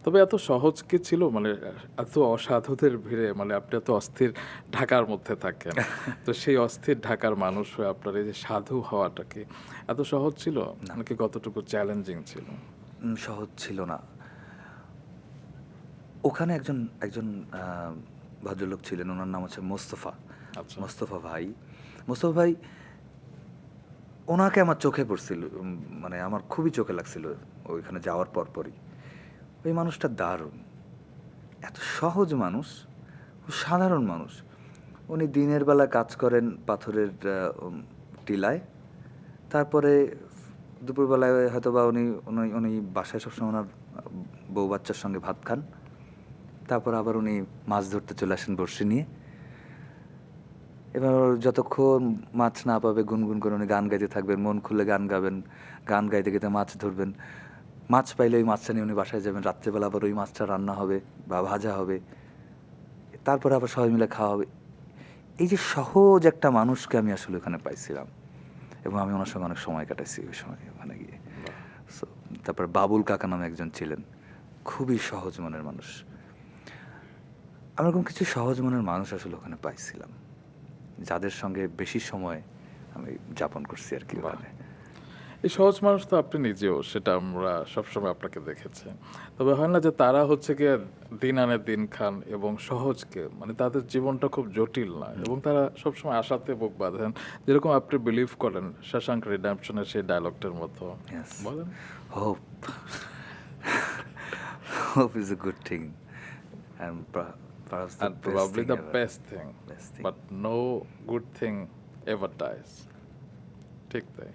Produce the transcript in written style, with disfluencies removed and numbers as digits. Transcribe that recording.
তবে এত সহজ কি ছিল মানে এত অসাধুদের ভিড়ে মানে আপনি এত অস্থির ঢাকার মধ্যে থাকেন, তো সেই অস্থির ঢাকার মানুষ হয়ে আপনার এই যে সাধু হওয়াটা কি এত সহজ ছিল না। নাকি কতটুকু চ্যালেঞ্জিং ছিল? সহজ ছিল না। ওখানে একজন একজন আ ভদ্রলোক ছিলেন, উনার নাম হচ্ছে মোস্তফা। আচ্ছা। মোস্তফা ভাই। মোস্তফা ভাই, উনাকে আমার চোখে পড়ছিল। মানে আমার খুবই চোখে লাগছিল ওইখানে যাওয়ার পরপরই। ওই মানুষটা দারুণ। এত সহজ মানুষ, সাধারণ মানুষ। উনি দিনের বেলা কাজ করেন পাথরের টিলায়। তারপরে দুপুরবেলায় হয়তোবা উনি উনি উনি বাসায় সবসময় উনার বউ বাচ্চার সঙ্গে ভাত খান। তারপর আবার উনি মাছ ধরতে চলে আসেন বড়শি নিয়ে। এবার যতক্ষণ মাছ না পাবে গুনগুন করে উনি গান গাইতে থাকবেন, মন খুলে গান গাবেন, গান গাইতে গাইতে মাছ ধরবেন। মাছ পাইলে ওই মাছটা নিয়ে উনি বাসায় যাবেন, রাত্রেবেলা আবার ওই মাছটা রান্না হবে বা ভাজা হবে, তারপরে আবার সবাই মিলে খাওয়া হবে। এই যে সহজ একটা মানুষকে আমি আসলে ওখানে পাইছিলাম এবং আমি ওনার সঙ্গে অনেক সময় কাটাইছি ওই সময় ওখানে গিয়ে। বাহ! সো তারপর বাবুল কাকা নামে একজন ছিলেন, খুবই সহজ মনের মানুষ। আমি এরকম কিছু সহজ মনের মানুষ আসলে ওখানে পাইছিলাম, যাদের সঙ্গে বেশি সময় আমি যাপন করছি আর কি বাহ! ওখানে। এই সহজ মানুষ তো আপনি নিজেও, সেটা আমরা সবসময় আপনাকে দেখেছি। তবে হয় না যে তারা হচ্ছে গিয়ে দিন আনে দিন খান এবং সহজকে মানে তাদের জীবনটা খুব জটিল না এবং তারা সবসময় আশাতে বুক বাঁধেন। যেরকম আপনি বিলিভ করেন 'শশাঙ্ক রিডেম্পশন' এর সেই ডায়ালগটার মতো। ইয়েস, বলেন? Hope hope is a good thing and perhaps the And best probably thing the ever. best thing, best thing. but no good thing ever dies. ঠিক তাই।